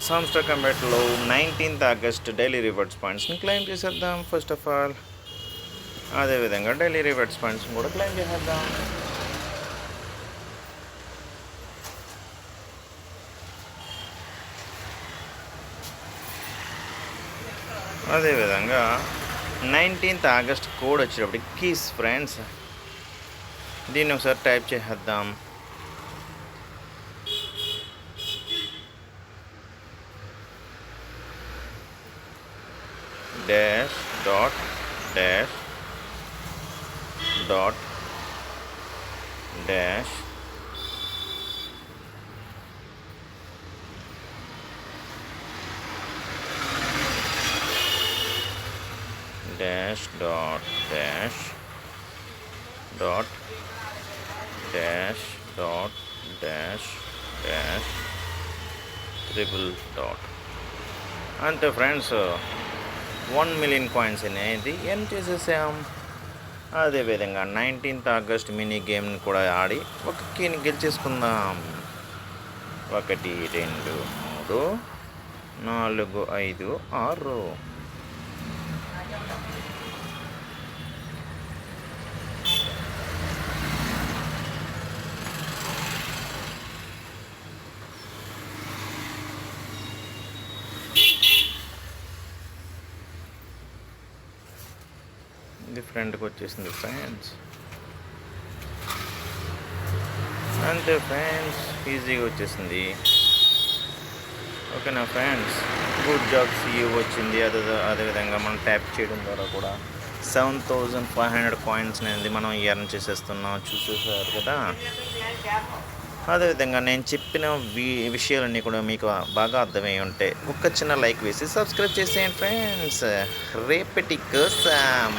సామ్స్టార్ కంబెట్లో 19th August daily rewards పాయింట్స్ని claim చేసేద్దాం. ఫస్ట్ ఆఫ్ ఆల్ అదేవిధంగా డైలీ రివార్డ్స్ పాయింట్స్ని కూడా క్లెయిమ్ చేసేద్దాం. అదేవిధంగా 19th ఆగస్ట్ కోడ్ వచ్చేటప్పటికి కీస్ ఫ్రెండ్స్, దీన్ని ఒకసారి టైప్ చేసేద్దాం. Dash dot dash dot dash dash dot dash dot dash dot dash dash triple dot. అంతే ఫ్రెండ్స్, 1 million కాయిన్స్ అనేది ఎర్న్ చేసేసాం. అదేవిధంగా 19th ఆగస్ట్ మినీ గేమ్ని కూడా ఆడి ఒక కీని గెలిచేసుకుందాం. 1 2 3 4 5 6. ఇది ఫ్రెండ్కి వచ్చేసింది ఫ్రెండ్స్. అంతే ఫ్రెండ్స్, ఈజీగా వచ్చేసింది. ఓకేనా ఫ్రెండ్స్, గుడ్ జాబ్ సియూ వచ్చింది. అదేవిధంగా మనం ట్యాప్ చేయడం ద్వారా కూడా 7500 కాయిన్స్ అనేది మనం ఎర్న్ చేసేస్తున్నాం. చూసేసారు కదా. అదేవిధంగా నేను చెప్పిన విషయాలన్నీ కూడా మీకు బాగా అర్థమై ఉంటే ఒక చిన్న లైక్ వేసి సబ్స్క్రైబ్ చేసేయండి ఫ్రెండ్స్. రేపటి కోసం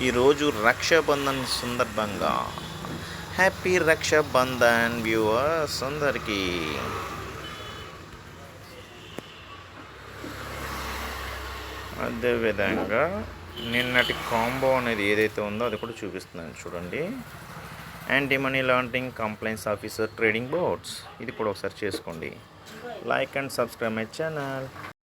ఈరోజు రక్షాబంధన్ సందర్భంగా హ్యాపీ రక్షాబంధన్ వ్యూవర్స్ అందరికీ. అదేవిధంగా నిన్నటి కాంబో అనేది ఏదైతే ఉందో అది కూడా చూపిస్తున్నాను చూడండి. Anti money laundering complaints officer trading boards, ఇది కూడా ఒకసారి చేసుకోండి. Like and subscribe my channel.